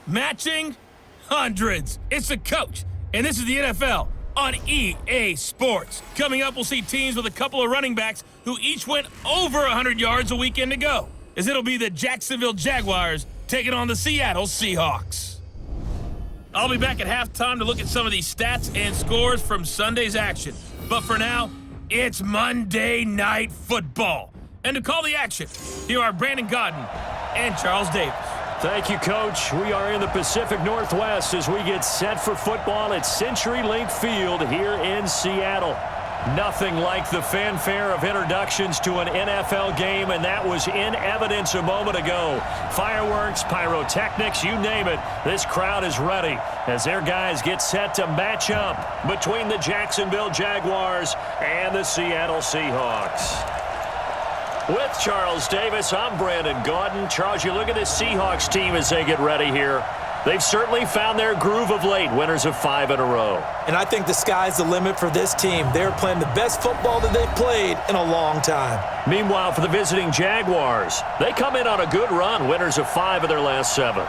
Matching hundreds. It's the coach, and this is the NFL on EA Sports. Coming up, we'll see teams with a couple of running backs who each went over 100 yards a weekend ago, as it'll be the Jacksonville Jaguars taking on the Seattle Seahawks. I'll be back at halftime to look at some of these stats and scores from Sunday's action. But for now, it's Monday Night Football. And to call the action, here are Brandon Godden and Charles Davis. Thank you, Coach. We are in the Pacific Northwest as we get set for football at CenturyLink Field here in Seattle. Nothing like the fanfare of introductions to an NFL game, and that was in evidence a moment ago. Fireworks, pyrotechnics, you name it. This crowd is ready as their guys get set to match up between the Jacksonville Jaguars and the Seattle Seahawks. With Charles Davis, I'm Brandon Godden. Charles, you look at this Seahawks team as they get ready here. They've certainly found their groove of late, winners of 5 in a row. And I think the sky's the limit for this team. They're playing the best football that they've played in a long time. Meanwhile, for the visiting Jaguars, they come in on a good run, winners of 5 of their last 7.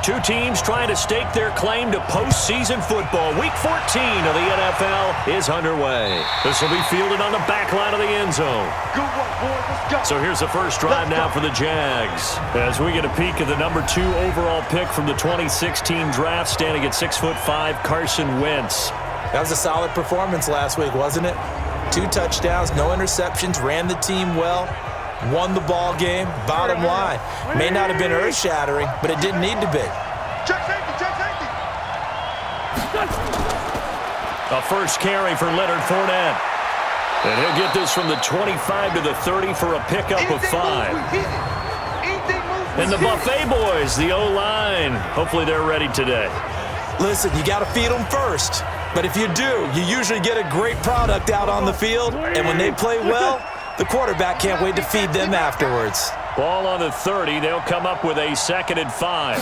Two teams trying to stake their claim to postseason football. Week 14 of the NFL is underway. This will be fielded on the back line of the end zone. Good work, boys. Let's go. So here's the first drive now for the Jags. As we get a peek at the number 2 overall pick from the 2016 draft, standing at 6'5", Carson Wentz. That was a solid performance last week, wasn't it? 2 touchdowns, no interceptions, ran the team well. Won the ball game, bottom line. May not have been earth-shattering, but it didn't need to be. Check safety. A first carry for Leonard Fournette. And he'll get this from the 25 to the 30 for a pickup of 5. And the Buffet boys, the O-line. Hopefully they're ready today. Listen, you got to feed them first. But if you do, you usually get a great product out on the field. And when they play well, the quarterback can't wait to feed them afterwards. Ball on the 30. They'll come up with a 2nd and 5.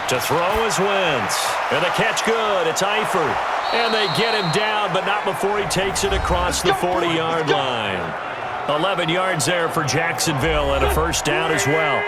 To throw is Wentz. And the catch good. It's Eifert. And they get him down, but not before he takes it across the 40-yard line. 11 yards there for Jacksonville and a first down as well.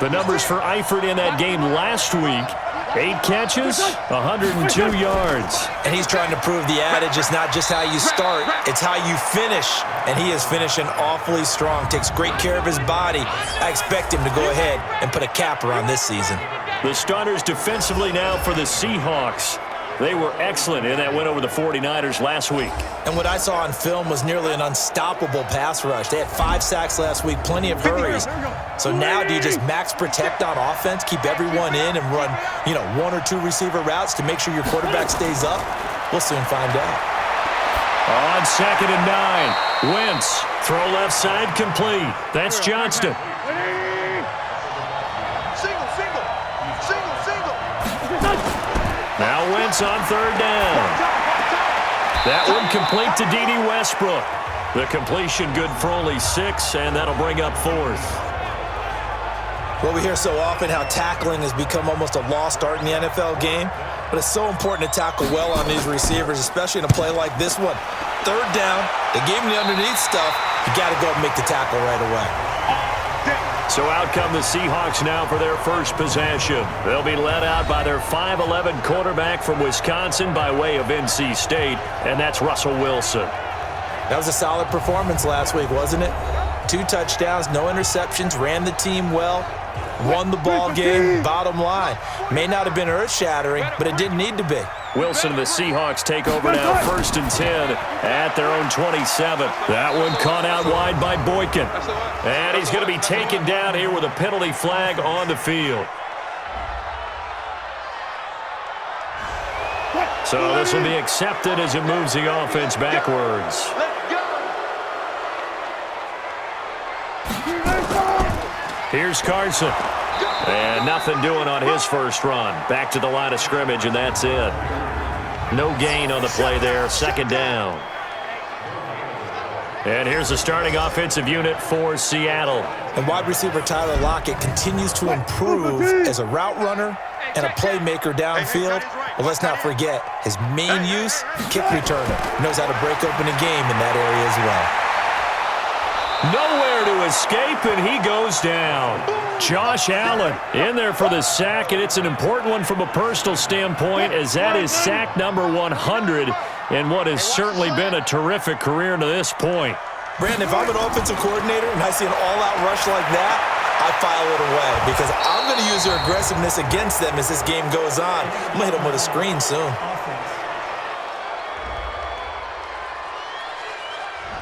The numbers for Eifert in that game last week: 8 catches, 102 yards. And he's trying to prove the adage is not just how you start, it's how you finish. And he is finishing awfully strong, takes great care of his body. I expect him to go ahead and put a capper on this season. The starters defensively now for the Seahawks. They were excellent in that win over the 49ers last week. And what I saw on film was nearly an unstoppable pass rush. They had 5 sacks last week, plenty of hurries. So now do you just max protect on offense, keep everyone in, and run, 1 or 2 receiver routes to make sure your quarterback stays up? We'll soon find out. On 2nd and 9, Wentz, throw left side complete. That's Johnston. Now Wentz on 3rd down. That one complete to D.D. Westbrook. The completion good for only 6, and that'll bring up 4th. Well, we hear so often how tackling has become almost a lost art in the NFL game, but it's so important to tackle well on these receivers, especially in a play like this one. 3rd down, they gave him the underneath stuff. You got to go and make the tackle right away. So out come the Seahawks now for their first possession. They'll be led out by their 5'11" quarterback from Wisconsin by way of NC State, and that's Russell Wilson. That was a solid performance last week, wasn't it? 2 touchdowns, no interceptions, ran the team well, won the ball game, bottom line. May not have been earth-shattering, but it didn't need to be. Wilson and the Seahawks take over now, 1st and 10 at their own 27. That one caught out wide by Boykin. And he's going to be taken down here with a penalty flag on the field. So this will be accepted as it moves the offense backwards. Here's Carson. And nothing doing on his first run. Back to the line of scrimmage, and that's it. No gain on the play there. Second down. And here's the starting offensive unit for Seattle. And wide receiver Tyler Lockett continues to improve as a route runner and a playmaker downfield. But let's not forget his main use, kick returner. Knows how to break open a game in that area as well. Nowhere to escape, and he goes down. Josh Allen in there for the sack, and it's an important one from a personal standpoint, as that is sack number 100 in what has certainly been a terrific career to this point. Brandon, if I'm an offensive coordinator and I see an all-out rush like that, I file it away because I'm going to use their aggressiveness against them as this game goes on. I'm going to hit them with a screen soon.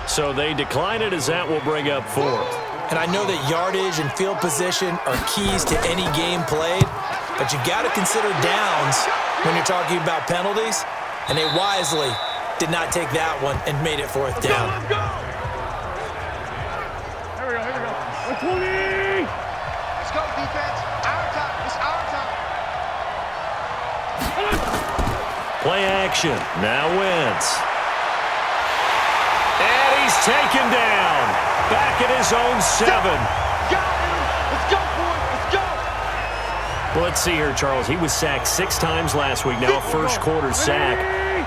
So they decline it, as that will bring up fourth. And I know that yardage and field position are keys to any game played, but you got to consider downs when you're talking about penalties, and they wisely did not take that one and made it fourth down. Let's go. Here we go. 20. Let's go, defense. Our time. It's our time. Play action. Now Wentz. And he's taken down. Back at his own 7. Got him. Let's go, boys. Let's go. Well, let's see here, Charles. He was sacked 6 times last week. Now a first quarter sack.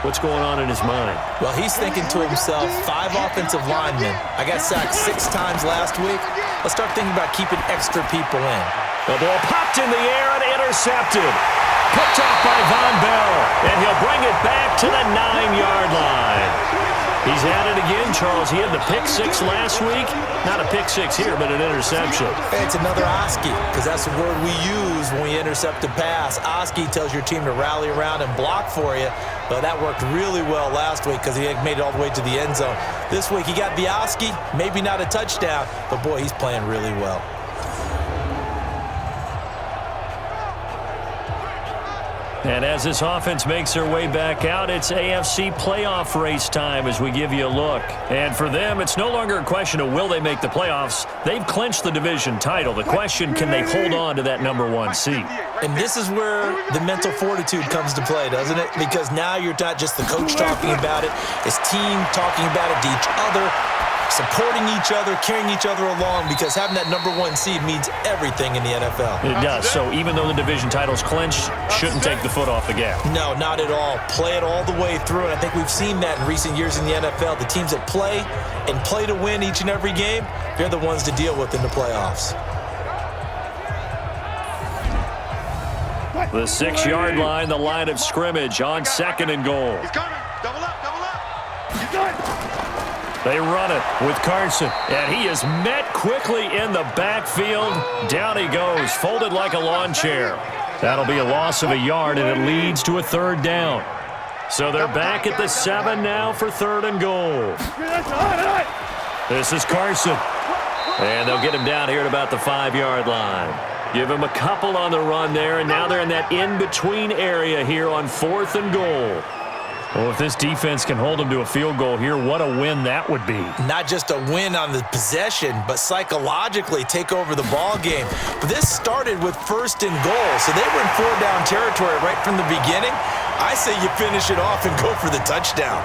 What's going on in his mind? Well, he's thinking to himself, 5 offensive linemen. I got sacked 6 times last week. Let's start thinking about keeping extra people in. The ball popped in the air and intercepted. Picked off by Von Bell. And he'll bring it back to the 9-yard line. He's at it again, Charles. He had the pick 6 last week. Not a pick 6 here, but an interception. Hey, it's another Oski, because that's the word we use when we intercept a pass. Oski tells your team to rally around and block for you. But that worked really well last week because he made it all the way to the end zone. This week he got the Oski, maybe not a touchdown, but boy, he's playing really well. And as this offense makes their way back out, it's AFC playoff race time as we give you a look. And for them, it's no longer a question of will they make the playoffs. They've clinched the division title. The question, can they hold on to that number 1 seed? And this is where the mental fortitude comes to play, doesn't it? Because now you're not just the coach talking about it, it's team talking about it to each other, supporting each other, carrying each other along, because having that number 1 seed means everything in the NFL. It does. So even though the division title's clinched, shouldn't take the foot off the gas. No, not at all. Play it all the way through, and I think we've seen that in recent years in the NFL. The teams that play and play to win each and every game, they're the ones to deal with in the playoffs. The 6-yard line, the line of scrimmage on 2nd and goal. He's coming. Double up. Double up. He's done. They run it with Carson, and he is met quickly in the backfield. Down he goes, folded like a lawn chair. That'll be a loss of a yard, and it leads to a 3rd down. So they're back at the 7 now for 3rd and goal. This is Carson, and they'll get him down here at about the 5-yard line. Give him a couple on the run there, and now they're in that in-between area here on 4th and goal. Well, if this defense can hold them to a field goal here, what a win that would be. Not just a win on the possession, but psychologically take over the ball game. But this started with 1st and goal, so they were in 4-down territory right from the beginning. I say you finish it off and go for the touchdown.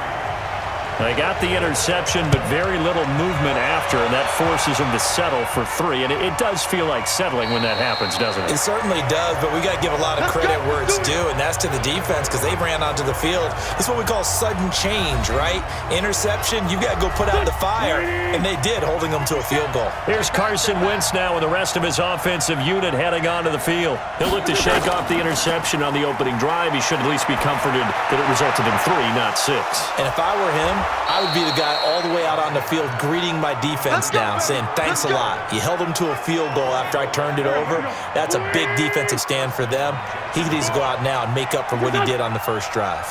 They got the interception, but very little movement after, and that forces them to settle for 3. And it does feel like settling when that happens, doesn't it? It certainly does, but we got to give a lot of credit where it's due, and that's to the defense because they ran onto the field. It's what we call sudden change, right? Interception, you got to go put out the fire, and they did, holding them to a field goal. Here's Carson Wentz now with the rest of his offensive unit heading onto the field. He'll look to shake off the interception on the opening drive. He should at least be comforted that it resulted in 3, not 6. And if I were him, I would be the guy all the way out on the field greeting my defense now, saying thanks a lot. You held them to a field goal after I turned it over. That's a big defensive stand for them. He needs to go out now and make up for what he did on the first drive.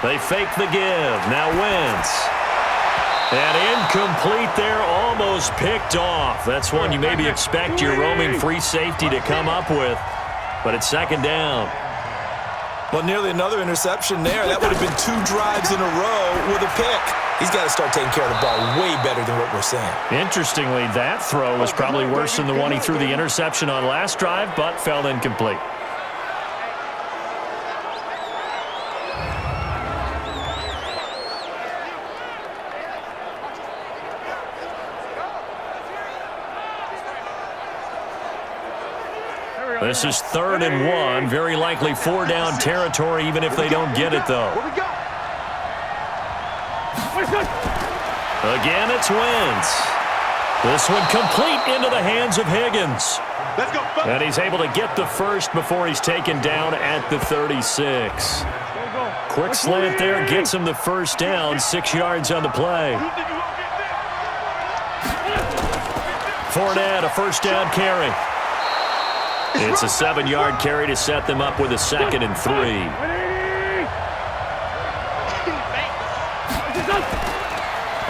They fake the give. Now Wentz. And incomplete there, almost picked off. That's one you maybe expect your roaming free safety to come up with. But it's 2nd down. Well, nearly another interception there. That would have been 2 drives in a row with a pick. He's got to start taking care of the ball way better than what we're saying. Interestingly, that throw was probably worse than the one he threw the interception on last drive, but fell incomplete. This is 3rd and 1. Very likely 4-down territory, even if they don't get it, though. Again, it's Wentz. This one complete into the hands of Higgins. And he's able to get the first before he's taken down at the 36. Quick slant there gets him the first down. 6 yards on the play. Fournette, a first down carry. It's a 7-yard carry to set them up with a 2nd and 3.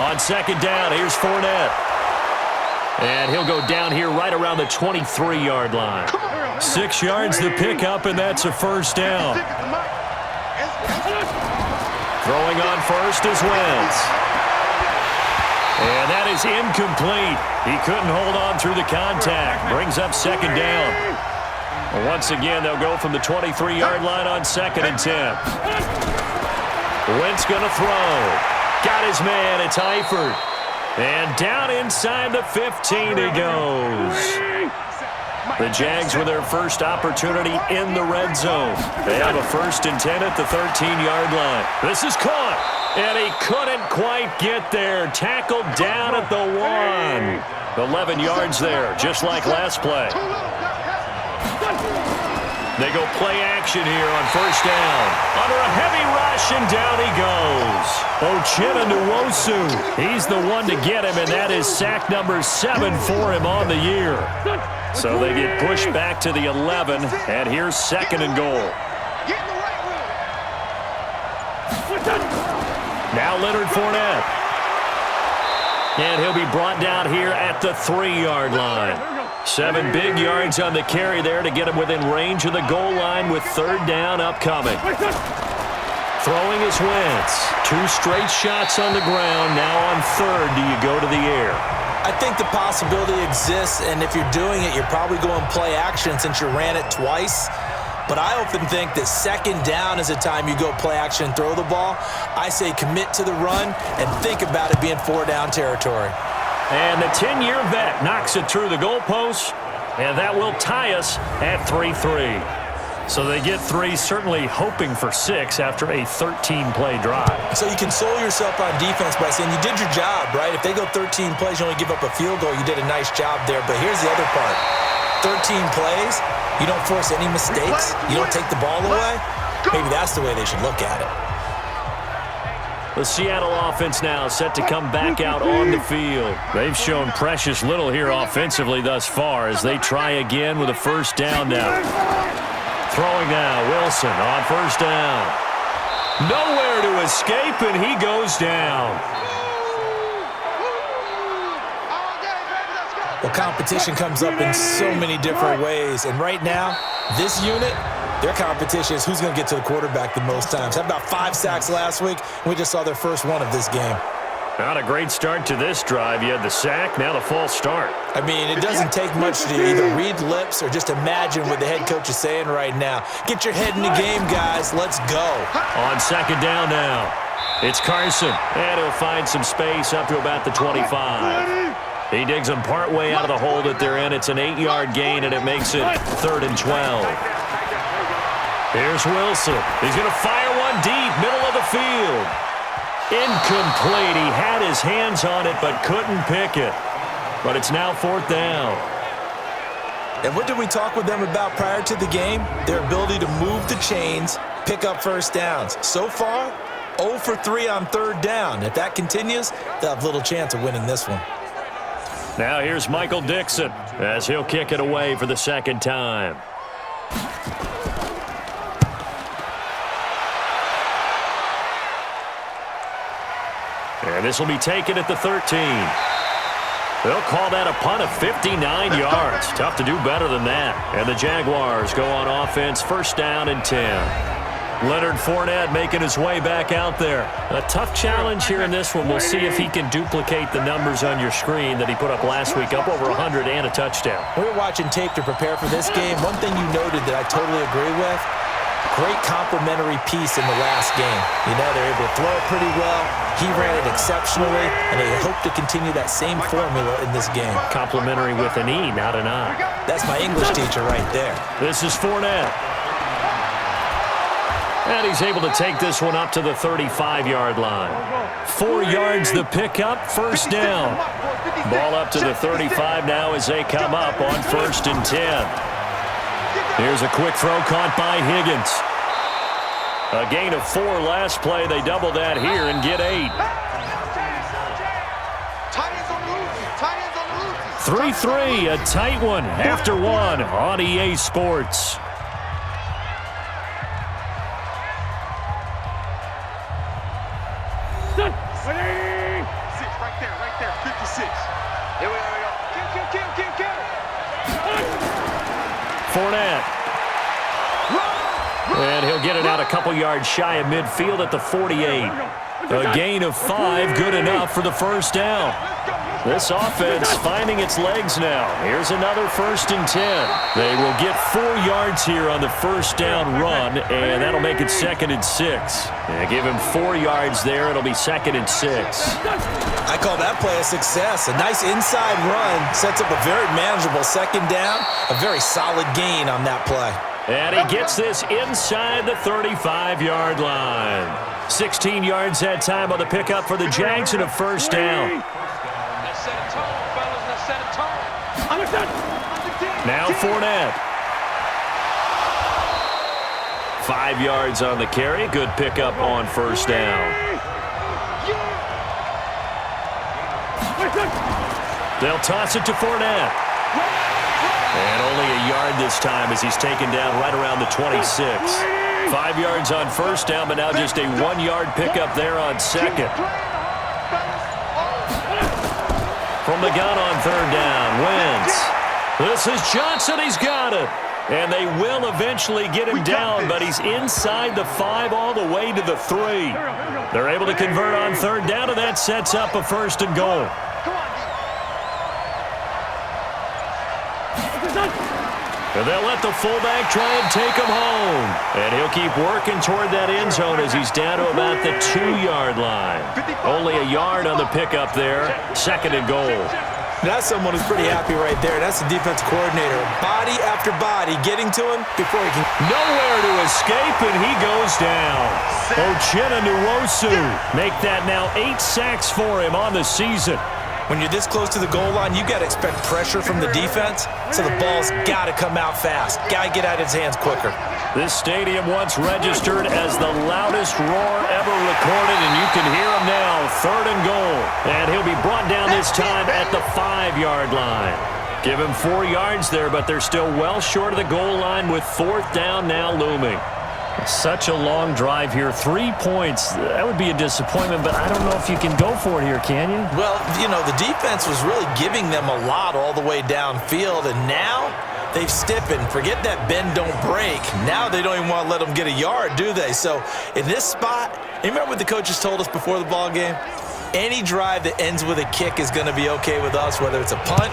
On 2nd down, here's Fournette. And he'll go down here right around the 23-yard line. 6 yards the pickup, and that's a first down. Throwing on first is Wentz. And that is incomplete. He couldn't hold on through the contact. Brings up 2nd down. Once again, they'll go from the 23-yard line on 2nd and 10. Wentz going to throw. Got his man. It's Eifert. And down inside the 15 he goes. The Jags with their first opportunity in the red zone. They have a 1st and 10 at the 13-yard line. This is caught. And he couldn't quite get there. Tackled down at the 1. 11 yards there, just like last play. They go play action here on 1st down. Under a heavy rush, and down he goes. Uchenna Nwosu. He's the one to get him, and that is sack number 7 for him on the year. So they get pushed back to the 11, and here's 2nd and goal. Now Leonard Fournette. And he'll be brought down here at the 3-yard line. 7 big yards on the carry there to get him within range of the goal line with 3rd down upcoming. Throwing is Wentz. 2 straight shots on the ground. Now on 3rd, do you go to the air? I think the possibility exists, and if you're doing it, you're probably going play action since you ran it twice. But I often think that 2nd down is the time you go play action and throw the ball. I say commit to the run and think about it being 4-down territory. And the 10-year vet knocks it through the goalpost, and that will tie us at 3-3. So they get 3, certainly hoping for 6 after a 13-play drive. So you console yourself on defense by saying you did your job, right? If they go 13 plays, you only give up a field goal, you did a nice job there. But here's the other part. 13 plays, you don't force any mistakes, you don't take the ball away. Maybe that's the way they should look at it. The Seattle offense now set to come back out on the field. They've shown precious little here offensively thus far as they try again with a 1st down now. Throwing now, Wilson on 1st down. Nowhere to escape, and he goes down. Well, competition comes up in so many different ways, and right now, this unit, their competition is who's going to get to the quarterback the most times. Had about 5 sacks last week, and we just saw their first one of this game. Not a great start to this drive. You had the sack, now the false start. I mean, it doesn't take much to either read lips or just imagine what the head coach is saying right now. Get your head in the game, guys. Let's go. On 2nd down now, it's Carson, and he'll find some space up to about the 25. He digs them partway out of the hole that they're in. It's an 8-yard gain, and it makes it 3rd and 12. Here's Wilson. He's going to fire one deep, middle of the field. Incomplete. He had his hands on it but couldn't pick it. But it's now 4th down. And what did we talk with them about prior to the game? Their ability to move the chains, pick up 1st downs. So far, 0 for 3 on 3rd down. If that continues, they'll have little chance of winning this one. Now here's Michael Dixon as he'll kick it away for the 2nd time. And this will be taken at the 13. They'll call that a punt of 59 yards. Tough to do better than that. And the Jaguars go on offense, 1st down and 10. Leonard Fournette making his way back out there. A tough challenge here in this one. We'll see if he can duplicate the numbers on your screen that he put up last week, up over 100 and a touchdown. We were watching tape to prepare for this game. One thing you noted that I totally agree with, great complimentary piece in the last game. You know, they're able to throw it pretty well. He ran it exceptionally, and they hope to continue that same formula in this game. Complimentary with an E, not an I. That's my English teacher right there. This is Fournette. And he's able to take this one up to the 35-yard line. 4 yards the pickup, first down. Ball up to the 35 now as they come up on 1st and 10. Here's a quick throw caught by Higgins. A gain of 4 last play. They double that here and get 8. 3-3, a tight one after 1 on EA Sports. Right there, 56. Here we go. Kill. Fournette. And he'll get it out a couple yards shy of midfield at the 48. A gain of 5, good enough for the first down. This offense finding its legs now. Here's another 1st and 10. They will get 4 yards here on the first down run, and that'll make it 2nd and 6. Yeah, give him 4 yards there. It'll be 2nd and 6. I call that play a success. A nice inside run sets up a very manageable 2nd down. A very solid gain on that play. And he gets this inside the 35-yard line. 16 yards that time on the pickup for the Jags and a first down. Now Fournette. 5 yards on the carry. Good pickup on first down. They'll toss it to Fournette. And only a yard this time as he's taken down right around the 26. 5 yards on first down, but now just a 1-yard pickup there on second. From the gun on 3rd down, Wentz. This is Johnson. He's got it. And they will eventually get him down, but he's inside the 5 all the way to the 3. They're able to convert on 3rd down, and that sets up a 1st and goal. And they'll let the fullback try and take him home. And he'll keep working toward that end zone as he's down to about the 2-yard line. Only a yard on the pickup there. 2nd and goal. That's someone who's pretty happy right there. That's the defense coordinator. Body after body getting to him before he can. Nowhere to escape, and he goes down. Uchenna Nwosu make that now 8 sacks for him on the season. When you're this close to the goal line, you got to expect pressure from the defense, so the ball's got to come out fast. Got to get out of his hands quicker. This stadium once registered as the loudest roar ever recorded, and you can hear him now. 3rd and goal. And he'll be brought down this time at the 5-yard line. Give him 4 yards there, but they're still well short of the goal line with 4th down now looming. Such a long drive here. 3 points. That would be a disappointment, but I don't know if you can go for it here, can you? Well, you know, the defense was really giving them a lot all the way downfield, and now they've stiffened. Forget that bend, don't break. Now they don't even want to let them get a yard, do they? So in this spot, you remember what the coaches told us before the ball game? Any drive that ends with a kick is going to be okay with us, whether it's a punt,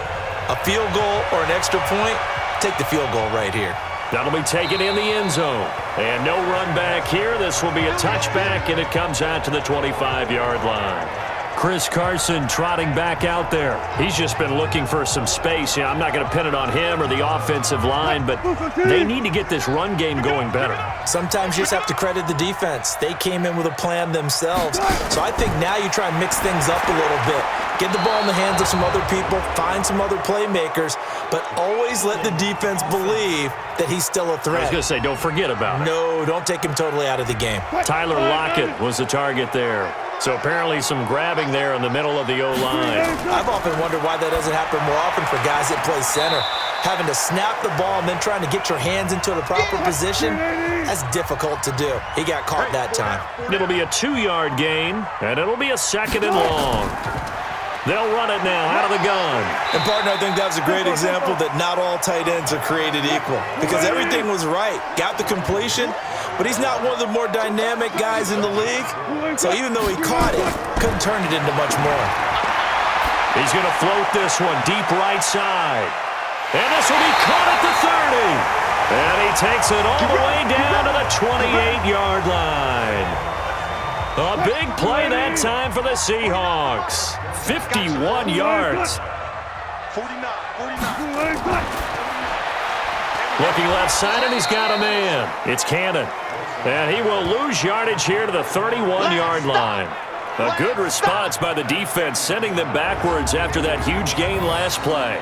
a field goal, or an extra point. Take the field goal right here. That'll be taken in the end zone. And no run back here. This will be a touchback, and it comes out to the 25-yard line. Chris Carson trotting back out there. He's just been looking for some space. You know, I'm not going to pin it on him or the offensive line, but they need to get this run game going better. Sometimes you just have to credit the defense. They came in with a plan themselves. So I think now you try and mix things up a little bit. Get the ball in the hands of some other people, find some other playmakers, but always let the defense believe that he's still a threat. I was going to say, don't forget about it. No, don't take him totally out of the game. Tyler Lockett was the target there. So apparently some grabbing there in the middle of the O-line. I've often wondered why that doesn't happen more often for guys that play center. Having to snap the ball and then trying to get your hands into the proper position, that's difficult to do. He got caught that time. It'll be a 2-yard gain, and it'll be a 2nd and long. They'll run it now out of the gun. And, partner, I think that's a great example that not all tight ends are created equal because everything was right. Got the completion, but he's not one of the more dynamic guys in the league. So even though he caught it, couldn't turn it into much more. He's going to float this one deep right side. And this will be caught at the 30. And he takes it all the way down to the 28-yard line. A big play that time for the Seahawks. 51 yards. 49. Looking left side, and he's got a man. It's Cannon. And he will lose yardage here to the 31-yard line. A good response by the defense, sending them backwards after that huge gain last play.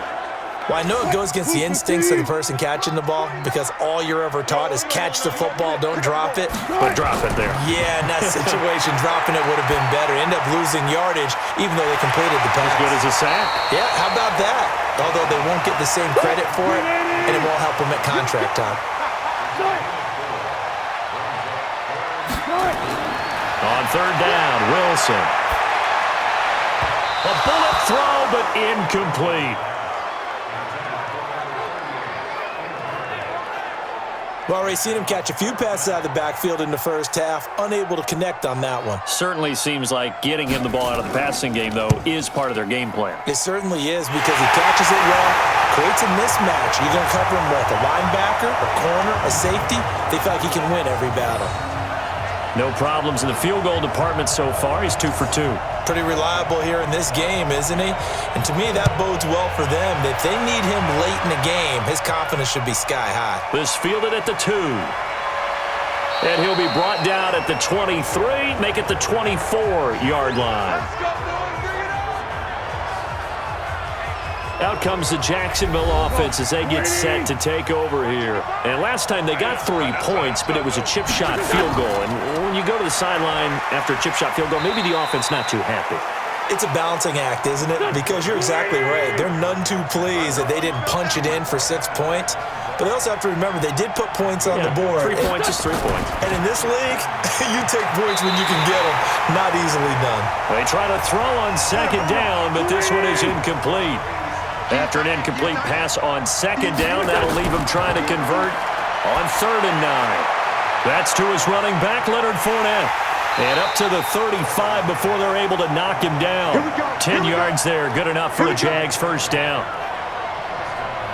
Well, I know it goes against the instincts of the person catching the ball because all you're ever taught is catch the football, don't drop it. But drop it there. Yeah, in that situation, dropping it would have been better. End up losing yardage even though they completed the pass. As good as a sack. Yeah, how about that? Although they won't get the same credit for it, and it won't help them at contract time. On third down, Wilson. A bullet throw, but incomplete. Well, Ray, seen him catch a few passes out of the backfield in the first half, unable to connect on that one. Certainly seems like getting him the ball out of the passing game, though, is part of their game plan. It certainly is because he catches it well, creates a mismatch. You're going to cover him with a linebacker, a corner, a safety. They feel like he can win every battle. No problems in the field goal department so far. He's 2 for 2. Pretty reliable here in this game, isn't he? And to me, that bodes well for them. If they need him late in the game, his confidence should be sky high. This fielded at the 2. And he'll be brought down at the 23, make it the 24-yard line. Out comes the Jacksonville offense as they get set to take over here. And last time they got 3 points, but it was a chip shot field goal. And when you go to the sideline after a chip shot field goal, maybe the offense not too happy. It's a balancing act, isn't it? Because you're exactly right. They're none too pleased that they didn't punch it in for 6 points. But they also have to remember they did put points on the board. 3 points is 3 points. And in this league, you take points when you can get them. Not easily done. They try to throw on second down, but this one is incomplete. After an incomplete pass on second down, that'll leave him trying to convert on 3rd and 9. That's to his running back, Leonard Fournette. And up to the 35 before they're able to knock him down. 10 yards there, good enough for the Jags' first down.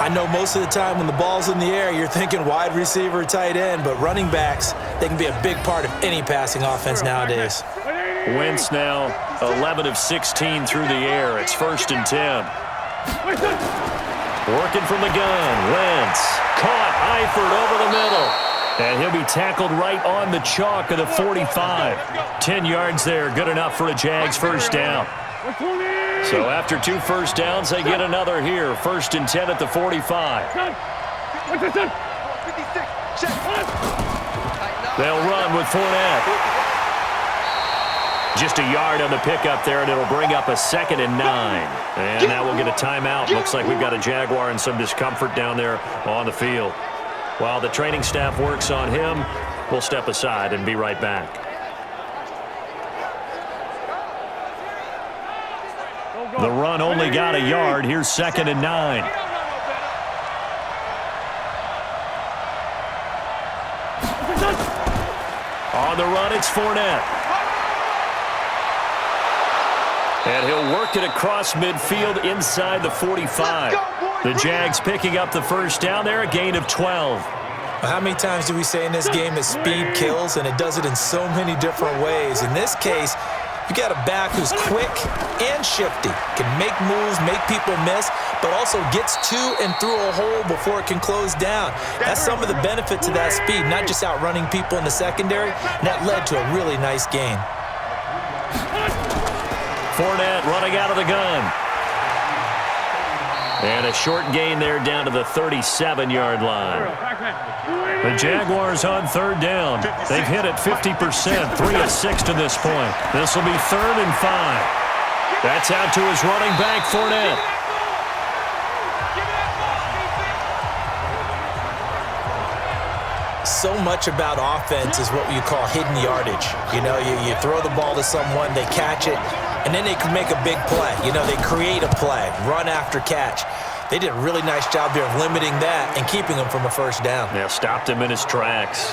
I know most of the time when the ball's in the air, you're thinking wide receiver, tight end, but running backs, they can be a big part of any passing offense nowadays. Wentz now 11 of 16 through the air. It's 1st and 10. Working from the gun, Wentz caught Eifert over the middle. And he'll be tackled right on the chalk of the 45. 10 yards there, good enough for a Jags first down. So after 2 first downs, they get another here. 1st and 10 at the 45. They'll run with Fournette. Just a yard on the pickup there, and it'll bring up a 2nd and 9. And now we'll get a timeout. Looks like we've got a Jaguar in some discomfort down there on the field. While the training staff works on him, we'll step aside and be right back. The run only got a yard. Here's 2nd and 9. On the run, it's Fournette. And he'll work it across midfield inside the 45. The Jags picking up the first down there, a gain of 12. How many times do we say in this game that speed kills, and it does it in so many different ways? In this case, you got a back who's quick and shifty, can make moves, make people miss, but also gets to and through a hole before it can close down. That's some of the benefit to that speed, not just outrunning people in the secondary, and that led to a really nice gain. Fournette running out of the gun. And a short gain there down to the 37-yard line. The Jaguars on 3rd down. They've hit it 50%, 3 of 6 to this point. This will be 3rd and 5. That's out to his running back, Fournette. So much about offense is what you call hidden yardage. You know, you throw the ball to someone, they catch it, And then they can make a big play. You know, they create a play, run after catch. They did a really nice job there of limiting that and keeping him from a first down. Yeah, stopped him in his tracks.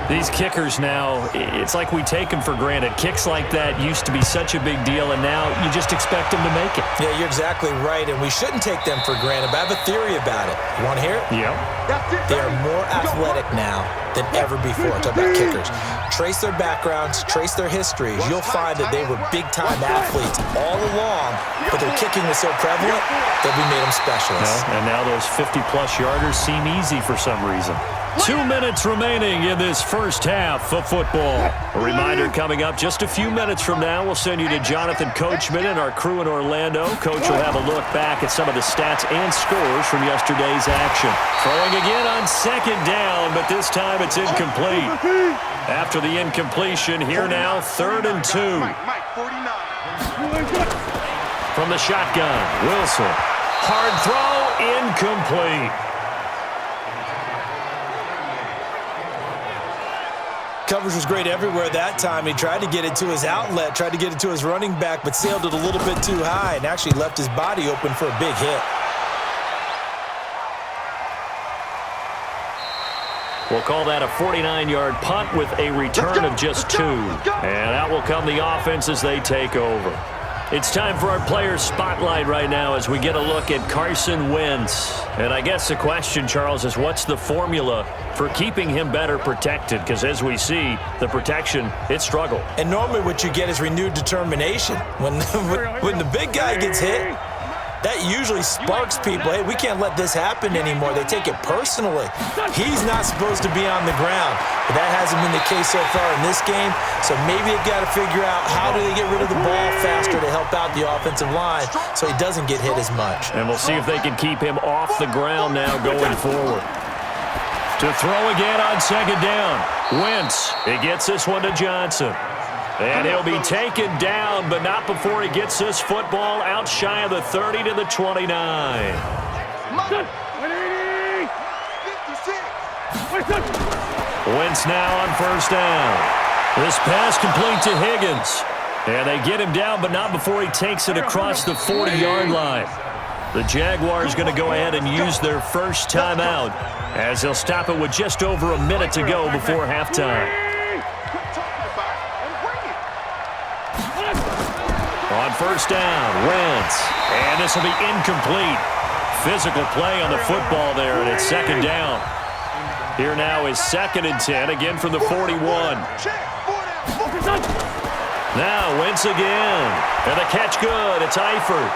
These kickers now, it's like we take them for granted. Kicks like that used to be such a big deal, and now you just expect them to make it. Yeah, you're exactly right, and we shouldn't take them for granted, but I have a theory about it. You want to hear it? Yep. They are more athletic now than ever before. Talk about kickers. Trace their backgrounds, trace their histories. You'll find that they were big-time athletes all along, but their kicking was so prevalent that we made them specialists. And now those 50-plus yarders seem easy for some reason. 2 minutes remaining in this first half of football. A reminder coming up just a few minutes from now. We'll send you to Jonathan Coachman and our crew in Orlando. Coach will have a look back at some of the stats and scores from yesterday's action. Throwing again on second down, but this time it's incomplete. After the incompletion, here now, 3rd and 2. From the shotgun, Wilson. Hard throw, incomplete. Coverage was great everywhere that time. He tried to get it to his outlet, tried to get it to his running back, but sailed it a little bit too high and actually left his body open for a big hit. We'll call that a 49-yard punt with a return of just 2. And out will come the offense as they take over. It's time for our player spotlight right now as we get a look at Carson Wentz. And I guess the question, Charles, is what's the formula for keeping him better protected? Because as we see, the protection, it struggled. And normally what you get is renewed determination. When the big guy gets hit, that usually sparks people. Hey, we can't let this happen anymore. They take it personally. He's not supposed to be on the ground. But that hasn't been the case so far in this game. So maybe they've got to figure out how do they get rid of the ball faster to help out the offensive line so he doesn't get hit as much. And we'll see if they can keep him off the ground now going forward. To throw again on second down. Wentz, he gets this one to Johnson. And he'll be taken down, but not before he gets this football out shy of the 30 to the 29. Wentz now on first down. This pass complete to Higgins. And they get him down, but not before he takes it across the 40-yard line. The Jaguars going to go ahead and use their first timeout as they'll stop it with just over a minute to go before halftime. On first down, Wentz. And this will be incomplete. Physical play on the football there, and it's second down. Here now is 2nd and 10, again from the 41. Now Wentz again. And the catch good. It's Eifert.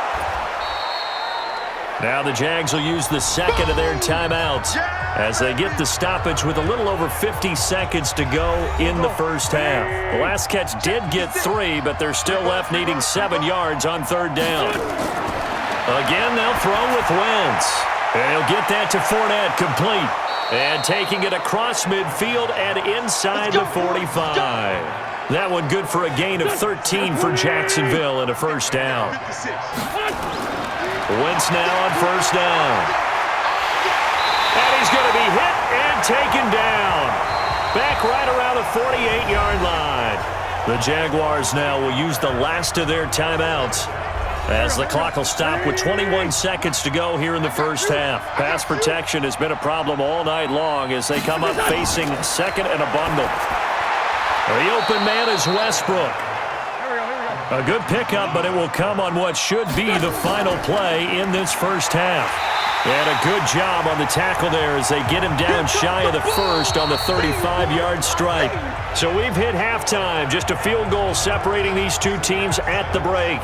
Now the Jags will use the second of their timeouts as they get the stoppage with a little over 50 seconds to go in the first half. The last catch did get 3, but they're still left needing 7 yards on 3rd down. Again, they'll throw with Wentz. And he'll get that to Fournette, complete. And taking it across midfield and inside the 45. That one good for a gain of 13 for Jacksonville and a first down. Wentz now on first down. And he's going to be hit and taken down. Back right around the 48-yard line. The Jaguars now will use the last of their timeouts as the clock will stop with 21 seconds to go here in the first half. Pass protection has been a problem all night long as they come up facing second and a bundle. The open man is Westbrook. A good pickup, but it will come on what should be the final play in this first half. And a good job on the tackle there as they get him down shy of the first on the 35-yard strike. So we've hit halftime, just a field goal separating these two teams at the break.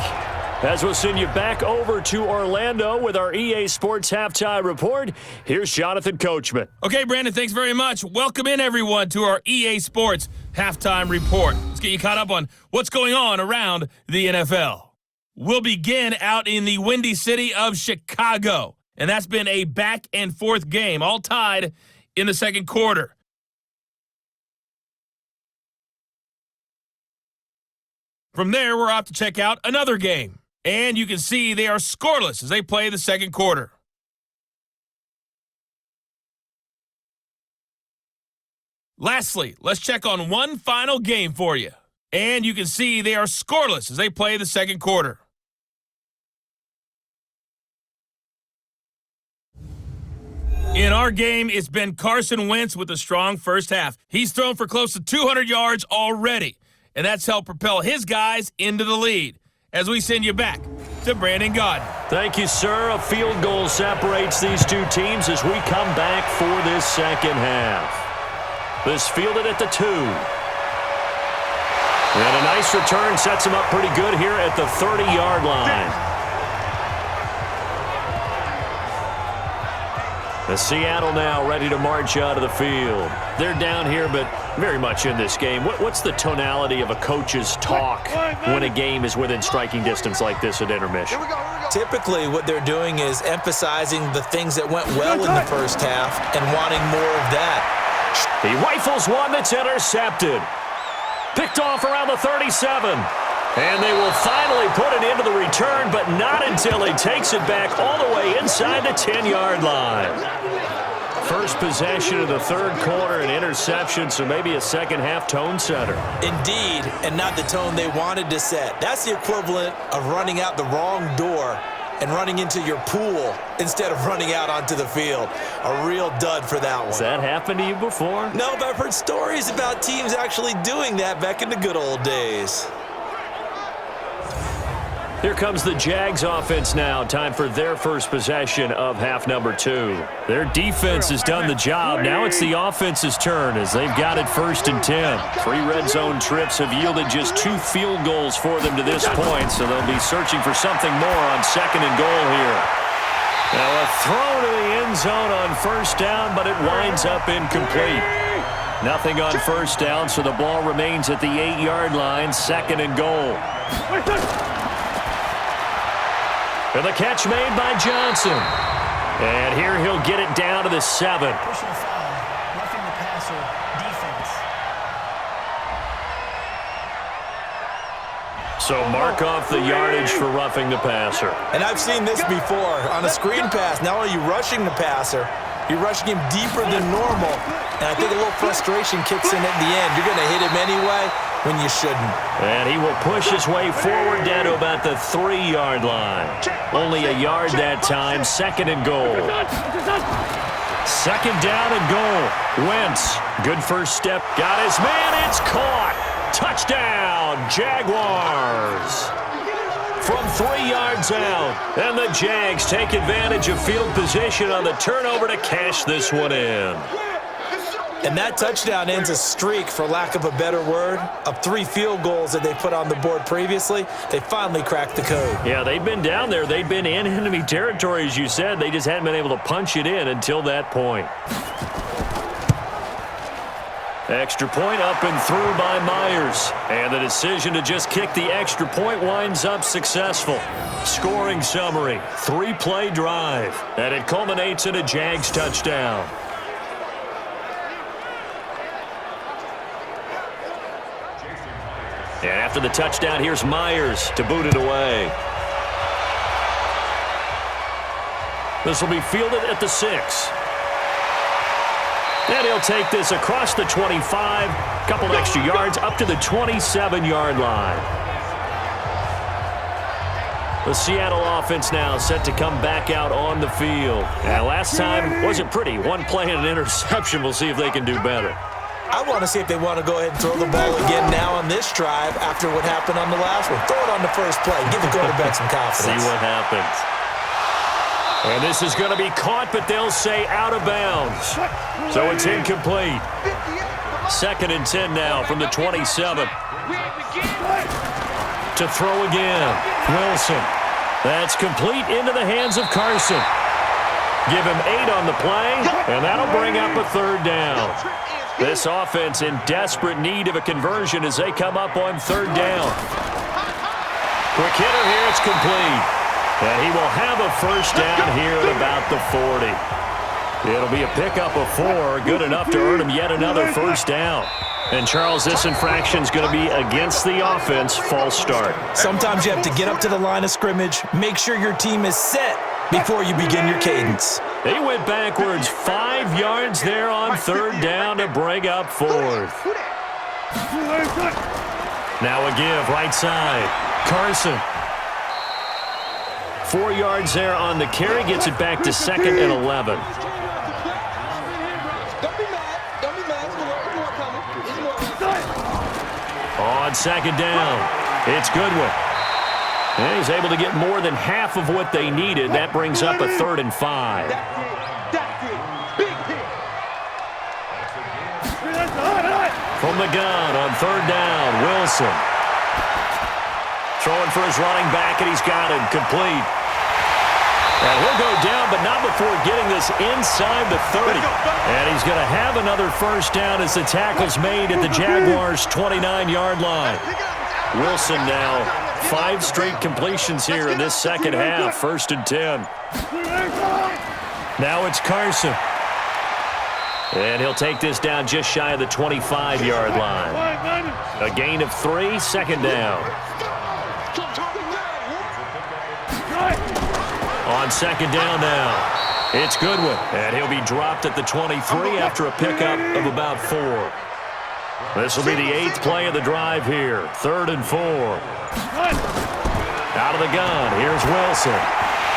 As we'll send you back over to Orlando with our EA Sports Halftime Report, here's Jonathan Coachman. Okay, Brandon, thanks very much. Welcome in, everyone, to our EA Sports Halftime Report. Let's get you caught up on what's going on around the NFL. We'll begin out in the windy city of Chicago, and that's been a back-and-forth game, all tied in the second quarter. From there, we're off to check out another game. And you can see they are scoreless as they play the second quarter. Lastly, let's check on one final game for you. And you can see they are scoreless as they play the second quarter. In our game, it's been Carson Wentz with a strong first half. He's thrown for close to 200 yards already, and that's helped propel his guys into the lead. As we send you back to Brandon Gaudin. Thank you, sir. A field goal separates these two teams as we come back for this second half. This fielded at the 2. And a nice return sets him up pretty good here at the 30-yard line. The Seattle now ready to march out of the field. They're down here, but very much in this game. What's the tonality of a coach's talk when a game is within striking distance like this at intermission? Typically, what they're doing is emphasizing the things that went well in the first half and wanting more of that. He rifles one that's intercepted. Picked off around the 37. And they will finally put it into the return, but not until he takes it back all the way inside the 10-yard line. First possession of the third quarter, an interception, so maybe a second-half tone setter. Indeed, and not the tone they wanted to set. That's the equivalent of running out the wrong door and running into your pool instead of running out onto the field. A real dud for that one. Has that happened to you before? No, but I've heard stories about teams actually doing that back in the good old days. Here comes the Jags offense now. Time for their first possession of half number 2. Their defense has done the job. Now it's the offense's turn as they've got it 1st and 10. 3 red zone trips have yielded just 2 field goals for them to this point, so they'll be searching for something more on 2nd and goal here. Now a throw to the end zone on 1st down, but it winds up incomplete. Nothing on 1st down, so the ball remains at the 8-yard line, 2nd and goal. And the catch made by Johnson. And here he'll get it down to the 7. Personal foul, roughing the passer, defense. So mark off the yardage for roughing the passer. And I've seen this before. On a screen pass, not only are you rushing the passer, you're rushing him deeper than normal. And I think a little frustration kicks in at the end. You're going to hit him anyway when you shouldn't. And he will push his way forward down to about the 3-yard line. Only a yard that time, 2nd and goal. 2nd down and goal. Wentz, good first step. Got his man, it's caught. Touchdown, Jaguars. From 3 yards out. And the Jags take advantage of field position on the turnover to cash this one in. And that touchdown ends a streak, for lack of a better word, of 3 field goals that they put on the board previously. They finally cracked the code. Yeah, they've been down there. They've been in enemy territory, as you said. They just hadn't been able to punch it in until that point. Extra point up and through by Myers. And the decision to just kick the extra point winds up successful. Scoring summary, 3-play drive. And it culminates in a Jags touchdown. And after the touchdown, here's Myers to boot it away. This will be fielded at the 6. And he'll take this across the 25, couple extra yards up to the 27-yard line. The Seattle offense now set to come back out on the field. And last time wasn't pretty. 1 play and an interception. We'll see if they can do better. I want to see if they want to go ahead and throw the ball again now on this drive after what happened on the last one. Throw it on the first play. Give the quarterback some confidence. See what happens. And this is going to be caught, but they'll say out of bounds. So it's incomplete. 2nd and 10 now from the 27. To throw again. Wilson. That's complete into the hands of Carson. Give him 8 on the play, and that'll bring up a 3rd down. This offense in desperate need of a conversion as they come up on 3rd down. Quick hitter here, it's complete. And he will have a 1st down here at about the 40. It'll be a pickup of 4, good enough to earn him yet another 1st down. And, Charles, this infraction is going to be against the offense, false start. Sometimes you have to get up to the line of scrimmage, make sure your team is set before you begin your cadence. They went backwards 5 yards there on 3rd down to bring up 4th. Now a give, right side. Carson. 4 yards there on the carry, gets it back to 2nd and 11. On 2nd down, it's Goodwin. And he's able to get more than half of what they needed. That brings up a 3rd and 5. From the gun on 3rd down, Wilson. Throwing for his running back, and he's got him complete. And he'll go down, but not before getting this inside the 30. And he's going to have another first down as the tackle's made at the Jaguars' 29-yard line. Wilson now 5 straight completions here in this second half. 1st and 10. Now it's Carson. And he'll take this down just shy of the 25-yard line. A gain of 3, 2nd down. On 2nd down now, it's Goodwin. And he'll be dropped at the 23 after a pickup of about 4. This will be the 8th play of the drive here. 3rd and 4. Out of the gun, here's Wilson.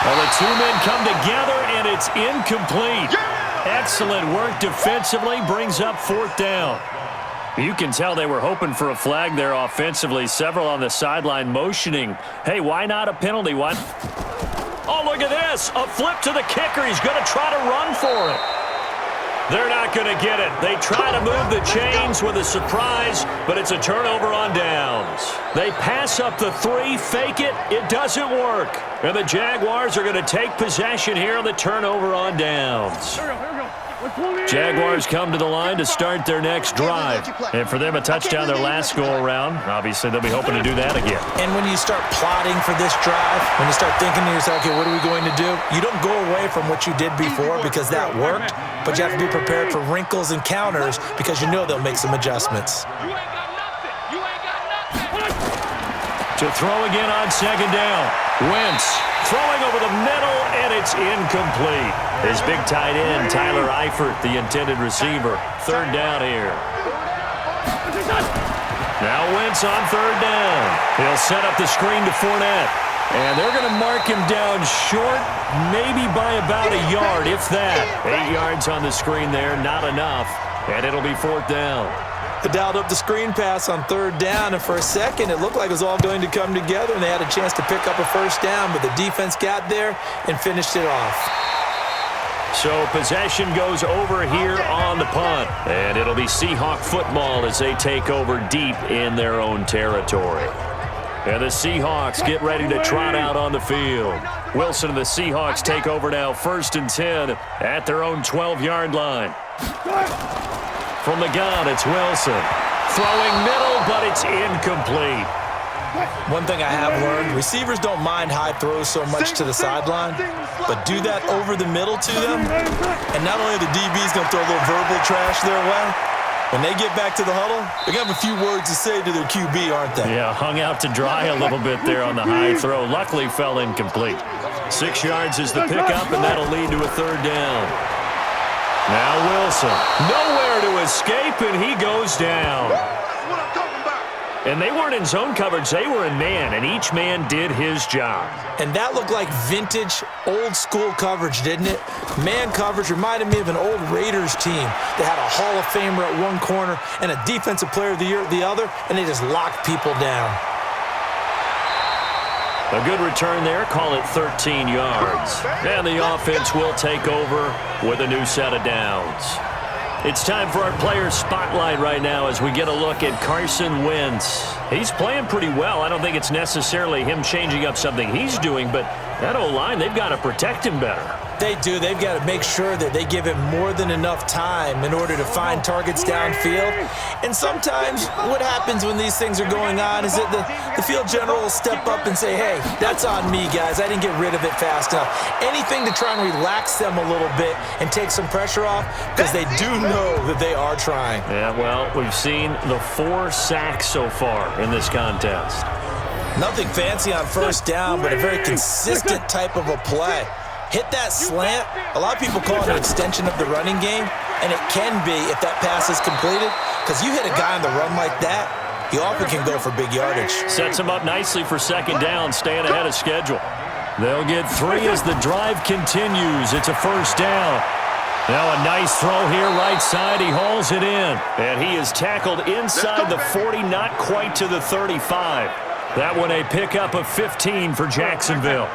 Well, the 2 men come together, and it's incomplete. Excellent work defensively, brings up 4th down. You can tell they were hoping for a flag there offensively. Several on the sideline motioning. Hey, why not a penalty? Why? Oh, look at this. A flip to the kicker. He's going to try to run for it. They're not going to get it. They try to move the chains with a surprise, but it's a turnover on downs. They pass up the 3, fake it. It doesn't work. And the Jaguars are going to take possession here on the turnover on downs. Jaguars come to the line to start their next drive. And for them, a touchdown their last go-around. Obviously, they'll be hoping to do that again. And when you start plotting for this drive, when you start thinking to yourself, okay, what are we going to do? You don't go away from what you did before because that worked, but you have to be prepared for wrinkles and counters because you know they'll make some adjustments. To throw again on 2nd down. Wentz throwing over the middle, and it's incomplete. His big tight end, Tyler Eifert, the intended receiver. 3rd down here. Now Wentz on 3rd down. He'll set up the screen to Fournette. And they're going to mark him down short, maybe by about a yard, if that. 8 yards on the screen there, not enough. And it'll be 4th down. They dialed up the screen pass on 3rd down, and for a second, it looked like it was all going to come together, and they had a chance to pick up a first down, but the defense got there and finished it off. So possession goes over here on the punt, and it'll be Seahawk football as they take over deep in their own territory. And the Seahawks get ready to trot out on the field. Wilson and the Seahawks take over now 1st and 10 at their own 12-yard line. From the gun, it's Wilson. Throwing middle, but it's incomplete. One thing I have learned, receivers don't mind high throws so much to the sideline, but do that over the middle to them, and not only are the DBs going to throw a little verbal trash their way, when they get back to the huddle, they're going to have a few words to say to their QB, aren't they? Yeah, hung out to dry a little bit there on the high throw. Luckily, fell incomplete. 6 yards is the pickup, and that'll lead to a 3rd down. Now Wilson, nowhere to escape, and he goes down. And they weren't in zone coverage. They were in man, and each man did his job. And that looked like vintage, old-school coverage, didn't it? Man coverage reminded me of an old Raiders team that had a Hall of Famer at one corner and a Defensive Player of the Year at the other, and they just locked people down. A good return there. Call it 13 yards. And the offense will take over with a new set of downs. It's time for our player spotlight right now as we get a look at Carson Wentz. He's playing pretty well. I don't think it's necessarily him changing up something he's doing, but that O-line, they've got to protect him better. They do. They've got to make sure that they give him more than enough time in order to find targets downfield. And sometimes what happens when these things are going on is that the field general will step up and say, hey, that's on me, guys. I didn't get rid of it fast enough. Anything to try and relax them a little bit and take some pressure off because they do know that they are trying. Yeah, well, we've seen the 4 sacks so far in this contest. Nothing fancy on first down, but a very consistent type of a play. Hit that slant. A lot of people call it an extension of the running game, and it can be if that pass is completed, because you hit a guy on the run like that, he often can go for big yardage. Sets him up nicely for second down, staying ahead of schedule. They'll get 3 as the drive continues. It's a first down. Now a nice throw here, right side. He hauls it in. And he is tackled inside the 40, not quite to the 35. That one a pickup of 15 for Jacksonville.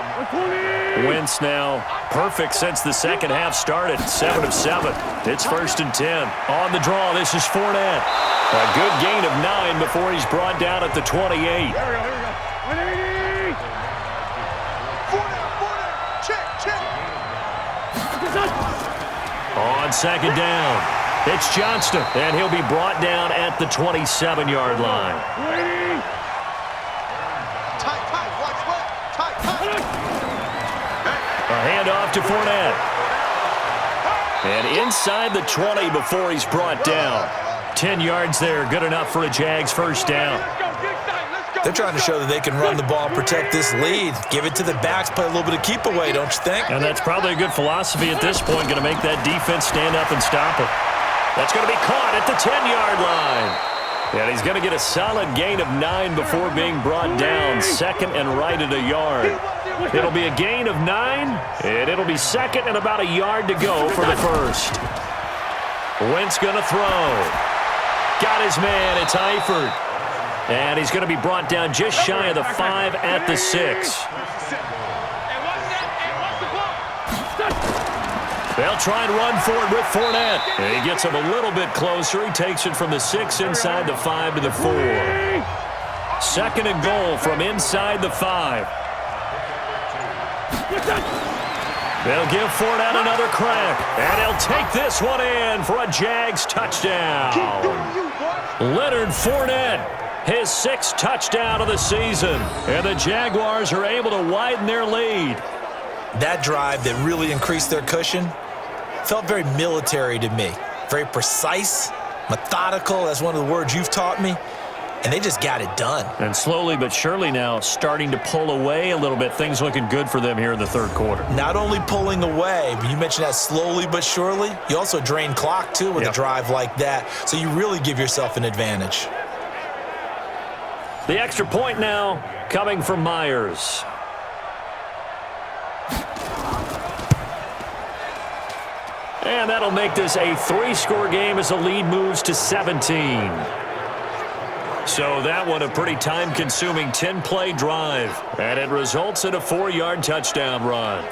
Wentz now perfect since the second half started. 7 of 7. It's 1st and 10. On the draw, this is Fournette. A good gain of 9 before he's brought down at the 28. Here we go. Check. On second down, it's Johnston, and he'll be brought down at the 27-yard line. Tight, watch left. Tight. A handoff to Fournette. And inside the 20 before he's brought down. 10 yards there, good enough for a Jags first down. They're trying to show that they can run the ball, protect this lead. Give it to the backs, play a little bit of keep away, don't you think? And that's probably a good philosophy at this point, going to make that defense stand up and stop it. That's going to be caught at the 10-yard line. And he's going to get a solid gain of 9 before being brought down, second and right at a yard. It'll be a gain of 9, and it'll be second and about a yard to go for the first. Wentz going to throw. Got his man, it's Eifert. And he's going to be brought down just shy of the 5 at the 6. They'll try and run for it with Fournette. And he gets him a little bit closer. He takes it from the 6 inside the 5 to the 4. Second and goal from inside the 5. They'll give Fournette another crack. And he'll take this one in for a Jags touchdown. Leonard Fournette. His 6th touchdown of the season. And the Jaguars are able to widen their lead. That drive that really increased their cushion felt very military to me. Very precise, methodical. That's one of the words you've taught me. And they just got it done. And slowly but surely now starting to pull away a little bit. Things looking good for them here in the third quarter. Not only pulling away, but you mentioned that slowly but surely. You also drain clock, too, with a drive like that. So you really give yourself an advantage. The extra point now coming from Myers. And that'll make this a 3-score game as the lead moves to 17. So that one a pretty time-consuming 10-play drive. And it results in a 4-yard touchdown run.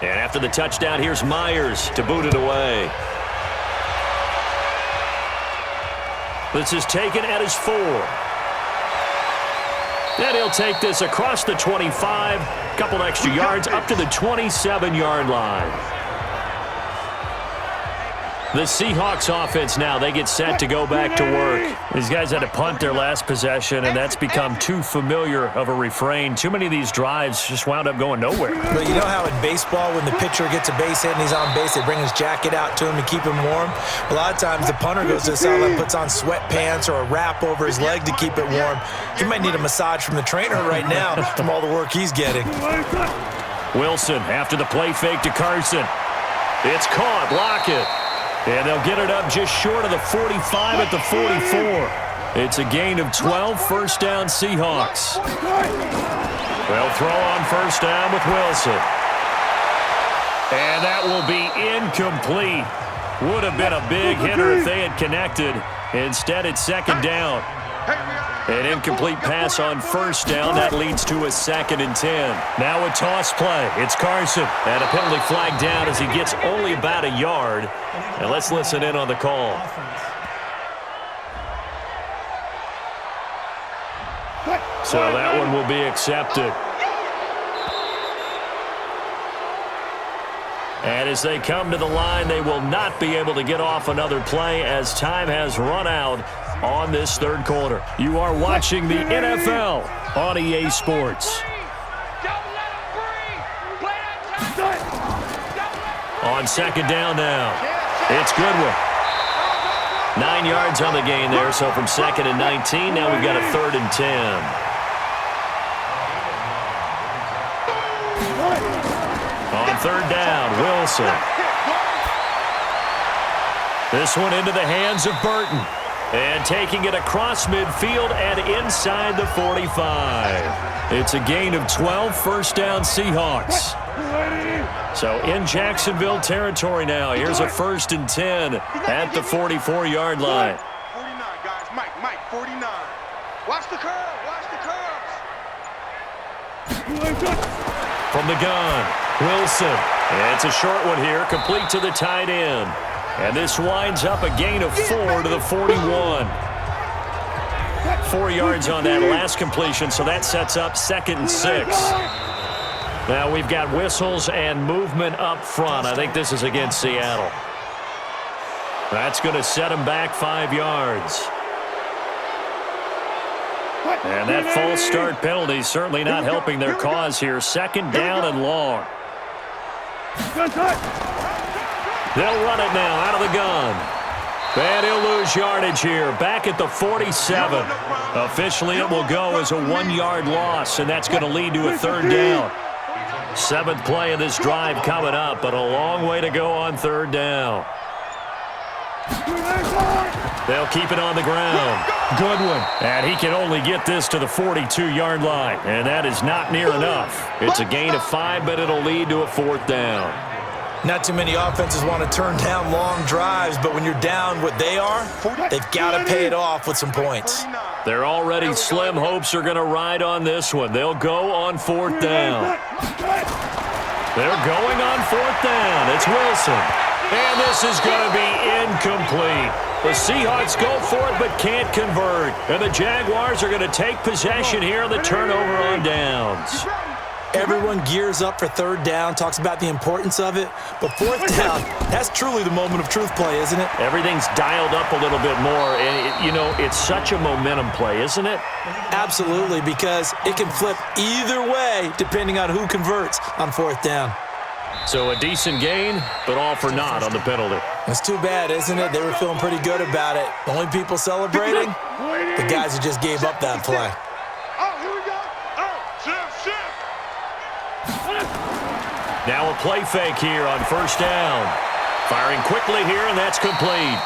And after the touchdown, here's Myers to boot it away. This is taken at his 4. And he'll take this across the 25, couple extra yards up to the 27-yard line. The Seahawks offense now, they get set to go back to work. These guys had to punt their last possession, and that's become too familiar of a refrain. Too many of these drives just wound up going nowhere. But you know how in baseball, when the pitcher gets a base hit and he's on base, they bring his jacket out to him to keep him warm? A lot of times the punter goes to the sideline, puts on sweatpants or a wrap over his leg to keep it warm. He might need a massage from the trainer right now from all the work he's getting. Wilson after the play fake to Carson. It's caught, block it. And they'll get it up just short of the 45 at the 44. It's a gain of 12, first down Seahawks. They'll throw on first down with Wilson. And that will be incomplete. Would have been a big hitter if they had connected. Instead, it's second down. An incomplete pass on first down. That leads to a 2nd and 10. Now a toss play. It's Carson. And a penalty flag down as he gets only about a yard. And let's listen in on the call. So that one will be accepted. And as they come to the line, they will not be able to get off another play as time has run out on this third quarter. You are watching the NFL on EA Sports. On second down now, it's Goodwin. 9 yards on the gain there, so from 2nd and 19, now we've got a 3rd and 10. On third down, Wilson. This one into the hands of Burton. And taking it across midfield and inside the 45. It's a gain of 12, first down Seahawks. So in Jacksonville territory now. Here's a 1st and 10 at the 44-yard line. 49, guys. Mike, 49. Watch the curve. Watch the curves. From the gun, Wilson. It's a short one here, complete to the tight end. And this winds up a gain of 4 to the 41. 4 yards on that last completion, so that sets up 2nd and 6. Now we've got whistles and movement up front. I think this is against Seattle. That's going to set them back 5 yards. And that false start penalty certainly not helping their cause here. 2nd down and long. They'll run it now out of the gun. And he'll lose yardage here. Back at the 47. Officially, it will go as a 1-yard loss, and that's going to lead to a 3rd down. 7th play of this drive coming up, but a long way to go on 3rd down. They'll keep it on the ground. Goodwin. And he can only get this to the 42-yard line, and that is not near enough. It's a gain of 5, but it'll lead to a 4th down. Not too many offenses want to turn down long drives, but when you're down what they are, they've got to pay it off with some points. Their already slim hopes are going to ride on this one. They'll go on 4th down. They're going on 4th down. It's Wilson. And this is going to be incomplete. The Seahawks go for it but can't convert. And the Jaguars are going to take possession here on the turnover on downs. Everyone gears up for 3rd down, talks about the importance of it. But 4th down, that's truly the moment of truth play, isn't it? Everything's dialed up a little bit more. And, it's such a momentum play, isn't it? Absolutely, because it can flip either way depending on who converts on 4th down. So a decent gain, but all for naught on the penalty. It's too bad, isn't it? They were feeling pretty good about it. The only people celebrating, the guys who just gave up that play. Now a play fake here on 1st down. Firing quickly here, and that's complete.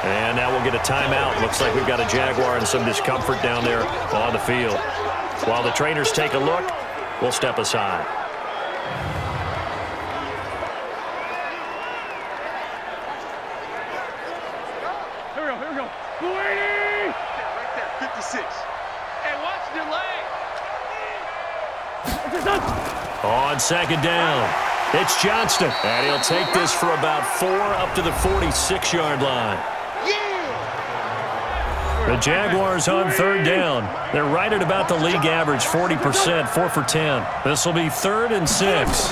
And now we'll get a timeout. Looks like we've got a Jaguar and some discomfort down there on the field. While the trainers take a look, we'll step aside. Here we go. 280! Right there, 56. Hey, watch the leg. On 2nd down, it's Johnston. And he'll take this for about 4 up to the 46-yard line. The Jaguars on 3rd down. They're right at about the league average, 40%, 4 for 10. This will be 3rd and 6.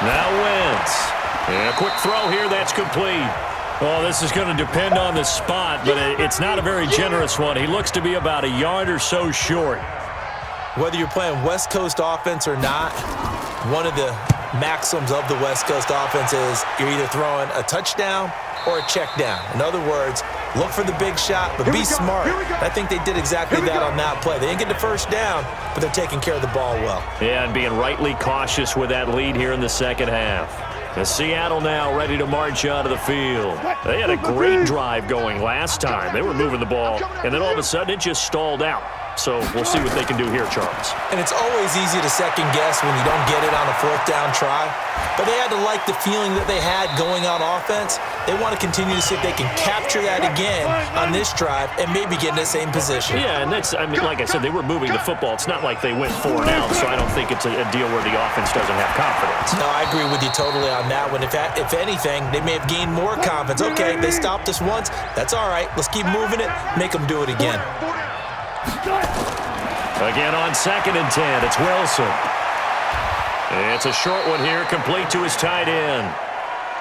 Now Wentz. And a quick throw here, that's complete. Oh, this is going to depend on the spot, but it's not a very generous one. He looks to be about a yard or so short. Whether you're playing West Coast offense or not, one of the maxims of the West Coast offense is you're either throwing a touchdown or a check down. In other words, look for the big shot, but be smart. I think they did exactly that on that play. They didn't get the 1st down, but they're taking care of the ball well. Yeah, and being rightly cautious with that lead here in the 2nd half. And Seattle now ready to march out of the field. They had a great drive going last time. They were moving the ball, and then all of a sudden it just stalled out. So we'll see what they can do here, Charles. And it's always easy to second guess when you don't get it on a 4th down try. But they had to like the feeling that they had going on offense. They want to continue to see if they can capture that again on this drive and maybe get in the same position. Yeah, and like I said, they were moving the football. It's not like they went 4 and out, so I don't think it's a deal where the offense doesn't have confidence. No, I agree with you totally on that one. If anything, they may have gained more confidence. Okay, they stopped us once. That's all right. Let's keep moving it. Make them do it again. Again on 2nd and 10, it's Wilson. It's a short one here, complete to his tight end.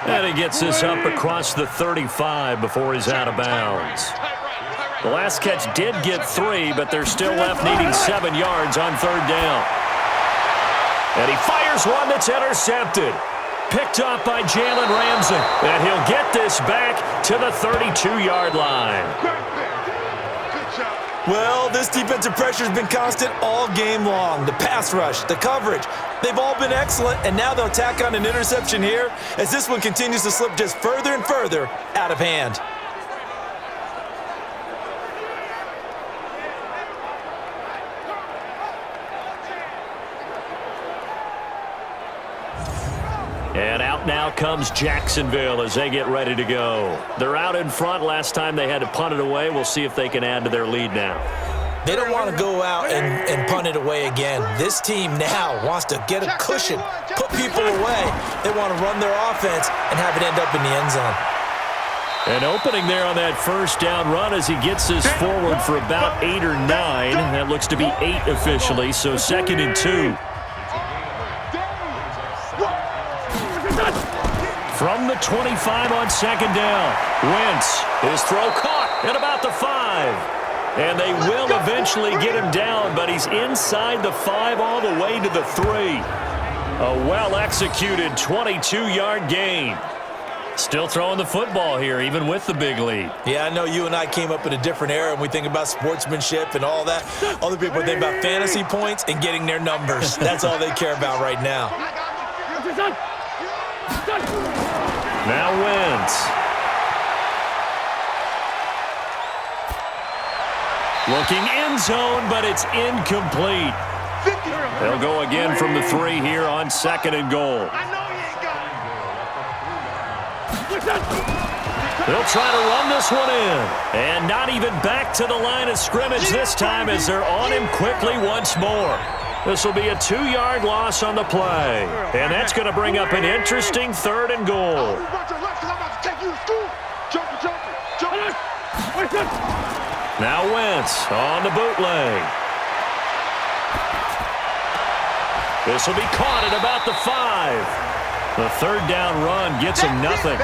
And he gets this up across the 35 before he's out of bounds. The last catch did get 3, but they're still left needing 7 yards on 3rd down. And he fires one that's intercepted. Picked up by Jalen Ramsey. And he'll get this back to the 32-yard line. Well, this defensive pressure has been constant all game long. The pass rush, the coverage, they've all been excellent, and now they'll tack on an interception here as this one continues to slip just further and further out of hand. And out now comes Jacksonville as they get ready to go. They're out in front. Last time they had to punt it away. We'll see if they can add to their lead now. They don't want to go out and punt it away again. This team now wants to get a cushion, put people away. They want to run their offense and have it end up in the end zone. An opening there on that first down run as he gets this forward for about 8 or 9. That looks to be 8 officially, so 2nd and 2. From the 25 on 2nd down. Wentz, his throw caught at about the 5. And they will eventually get him down, but he's inside the 5 all the way to the 3. A well-executed 22-yard gain. Still throwing the football here, even with the big lead. Yeah, I know you and I came up in a different era, and we think about sportsmanship and all that. Other people think about fantasy points and getting their numbers. That's all they care about right now. Now Wentz. Looking end zone, but it's incomplete. They'll go again from the 3 here on 2nd and goal. They'll try to run this one in. And not even back to the line of scrimmage this time as they're on him quickly once more. This will be a 2-yard loss on the play. And that's going to bring up an interesting 3rd and goal. Now Wentz on the bootleg. This will be caught at about the 5. The 3rd down run gets him nothing.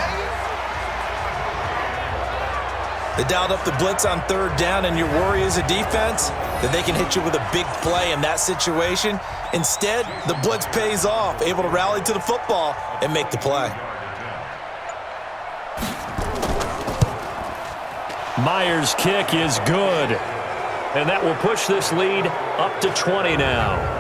They dialed up the blitz on 3rd down, and your worry as a defense that they can hit you with a big play in that situation. Instead, the blitz pays off, able to rally to the football and make the play. Myers' kick is good. And that will push this lead up to 20 now.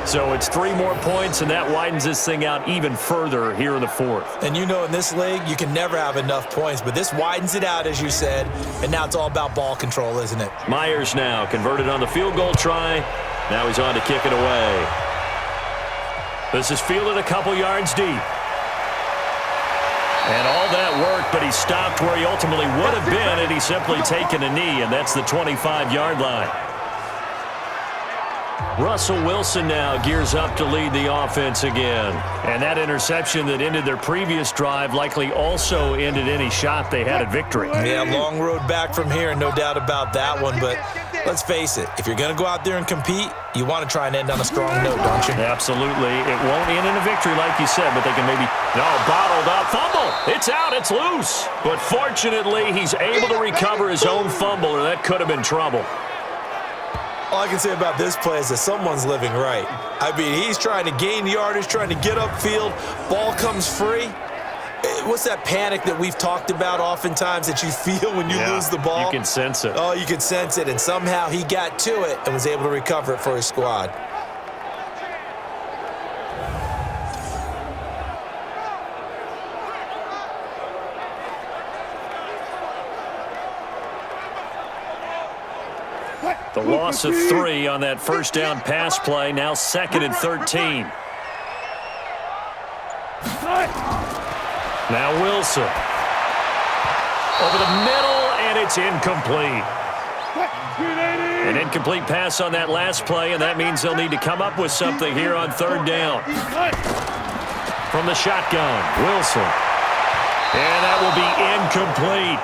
So it's 3 more points, and that widens this thing out even further here in the 4th. And you know in this league, you can never have enough points, but this widens it out, as you said, and now it's all about ball control, isn't it? Myers now converted on the field goal try. Now he's on to kick it away. This is fielded a couple yards deep. And all that work, but he stopped where he ultimately would have been had he simply taken a knee, and that's the 25-yard line. Russell Wilson now gears up to lead the offense again. And that interception that ended their previous drive likely also ended any shot they had at victory. Yeah, long road back from here, no doubt about that one. But let's face it, if you're going to go out there and compete, you want to try and end on a strong note, don't you? Absolutely. It won't end in a victory like you said, but they can maybe, bottled up. Fumble. It's out. It's loose. But fortunately, he's able to recover his own fumble, or that could have been trouble. All I can say about this play is that someone's living right. I mean, he's trying to gain yardage, trying to get upfield. Ball comes free. What's that panic that we've talked about oftentimes that you feel when you lose the ball? You can sense it. Oh, you can sense it. And somehow he got to it and was able to recover it for his squad. The loss of 3 on that first down pass play, now 2nd and 13. Now Wilson. Over the middle, and it's incomplete. An incomplete pass on that last play, and that means they'll need to come up with something here on 3rd down. From the shotgun, Wilson. And that will be incomplete.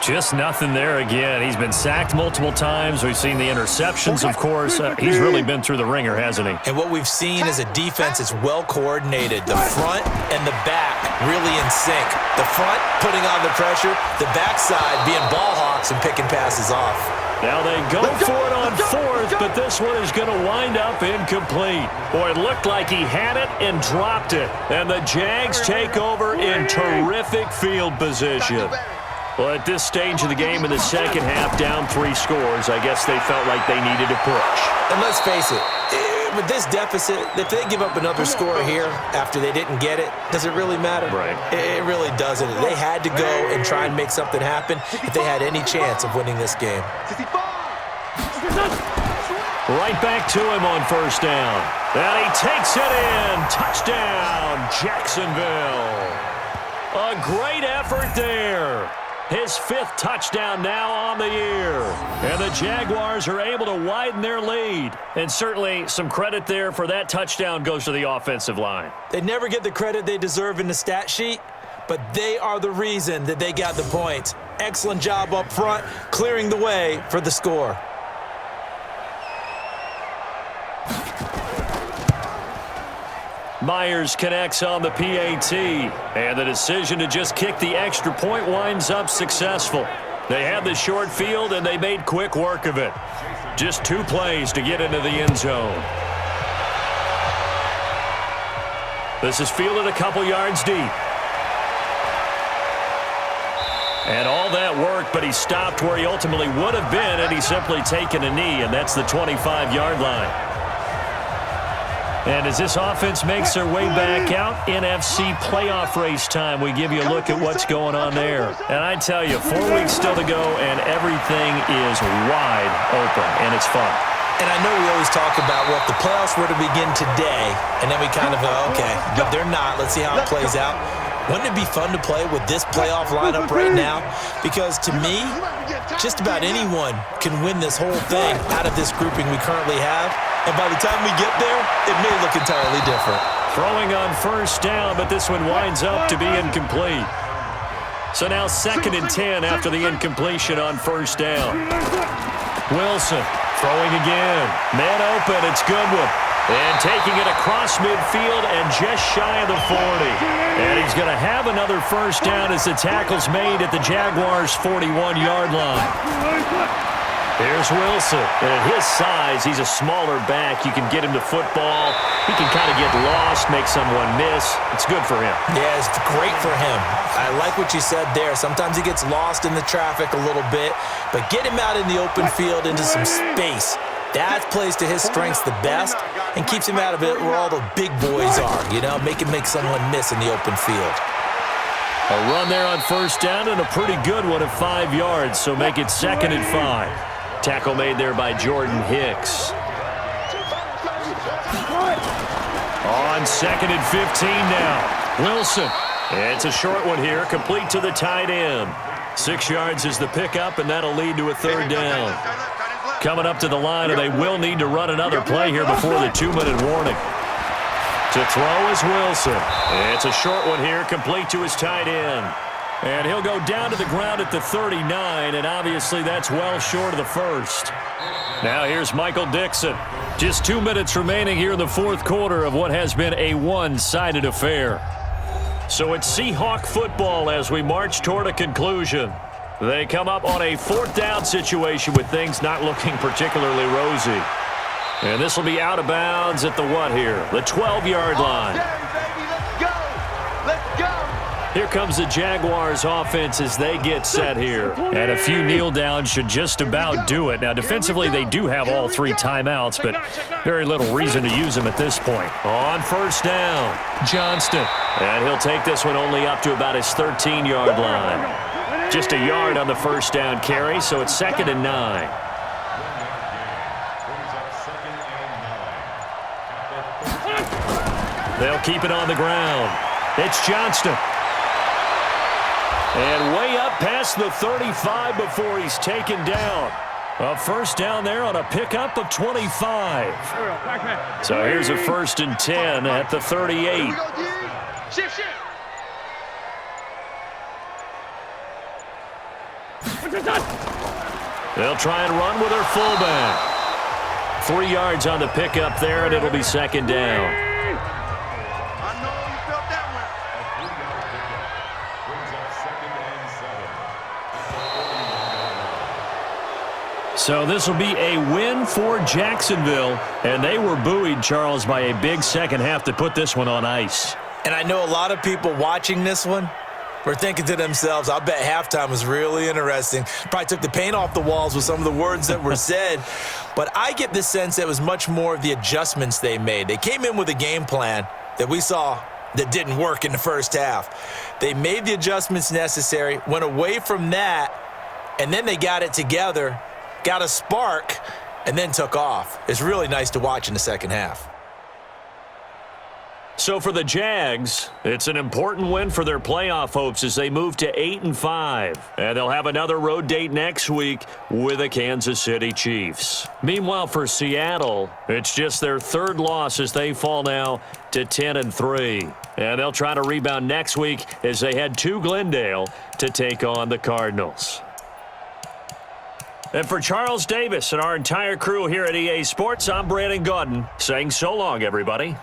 Just nothing there again. He's been sacked multiple times. We've seen the interceptions, of course. He's really been through the ringer, hasn't he? And what we've seen is a defense that's well coordinated. The front and the back really in sync. The front putting on the pressure, the backside being ball hawks and picking passes off. Now they go for it on fourth, but this one is going to wind up incomplete. Boy, it looked like he had it and dropped it. And the Jags take over in terrific field position. Well, at this stage of the game in the second half, down 3 scores, I guess they felt like they needed to push. And let's face it, with this deficit, if they give up another score here after they didn't get it, does it really matter? Right. It really doesn't. They had to go and try and make something happen if they had any chance of winning this game. Right back to him on first down. And he takes it in. Touchdown, Jacksonville. A great effort there. His 5th touchdown now on the year. And the Jaguars are able to widen their lead. And certainly some credit there for that touchdown goes to the offensive line. They never get the credit they deserve in the stat sheet, but they are the reason that they got the points. Excellent job up front, clearing the way for the score. Myers connects on the PAT, and the decision to just kick the extra point winds up successful. They had the short field, and they made quick work of it. Just 2 plays to get into the end zone. This is fielded a couple yards deep. And all that work, but he stopped where he ultimately would have been had he simply taken a knee, and that's the 25-yard line. And as this offense makes their way back out, NFC playoff race time, we give you a look at what's going on there. And I tell you, 4 weeks still to go, and everything is wide open, and it's fun. And I know we always talk about, well, if the playoffs were to begin today, and then we kind of go, okay, but they're not. Let's see how it plays out. Wouldn't it be fun to play with this playoff lineup right now? Because to me, just about anyone can win this whole thing out of this grouping we currently have. And by the time we get there, it may look entirely different. Throwing on first down, but this one winds up to be incomplete. So now 2nd and 10 after the incompletion on first down. Wilson throwing again. Man open, it's Goodwin. And taking it across midfield and just shy of the 40. And he's going to have another first down as the tackle's made at the Jaguars' 41-yard line. Here's Wilson. And at his size, he's a smaller back. You can get him to football. He can kind of get lost, make someone miss. It's good for him. Yeah, it's great for him. I like what you said there. Sometimes he gets lost in the traffic a little bit, but get him out in the open field into some space. That plays to his strengths the best and keeps him out of it where all the big boys are, you know, make someone miss in the open field. A run there on first down and a pretty good one at 5 yards, so make it 2nd and 5. Tackle made there by Jordan Hicks. On 2nd and 15 now. Wilson. It's a short one here, complete to the tight end. 6 yards is the pickup, and that'll lead to a 3rd down. Coming up to the line, and they will need to run another play here before the 2-minute warning. To throw is Wilson. It's a short one here, complete to his tight end. And he'll go down to the ground at the 39, and obviously that's well short of the first. Now here's Michael Dixon. Just 2 minutes remaining here in the 4th quarter of what has been a one-sided affair. So it's Seahawk football as we march toward a conclusion. They come up on a 4th down situation with things not looking particularly rosy. And this will be out of bounds at the what here? The 12-yard line. Here comes the Jaguars offense as they get set here. And a few kneel downs should just about do it. Now, defensively, they do have all 3 timeouts, but very little reason to use them at this point. On first down, Johnston. And he'll take this one only up to about his 13-yard line. Just a yard on the first down carry, so it's 2nd and 9. They'll keep it on the ground. It's Johnston. And way up past the 35 before he's taken down. A first down there on a pickup of 25. So here's a 1st and 10 at the 38. They'll try and run with their fullback. 3 yards on the pickup there, and it'll be second down. I know you felt that one. So this will be a win for Jacksonville, and they were buoyed, Charles, by a big second half to put this one on ice. And I know a lot of people watching this one were thinking to themselves, I bet halftime was really interesting. Probably took the paint off the walls with some of the words that were said. But I get the sense that it was much more of the adjustments they made. They came in with a game plan that we saw that didn't work in the first half. They made the adjustments necessary, went away from that, and then they got it together, got a spark, and then took off. It's really nice to watch in the second half. So for the Jags, it's an important win for their playoff hopes as they move to 8-5. And they'll have another road date next week with the Kansas City Chiefs. Meanwhile, for Seattle, it's just their third loss as they fall now to 10-3. And they'll try to rebound next week as they head to Glendale to take on the Cardinals. And for Charles Davis and our entire crew here at EA Sports, I'm Brandon Gaudin saying so long, everybody.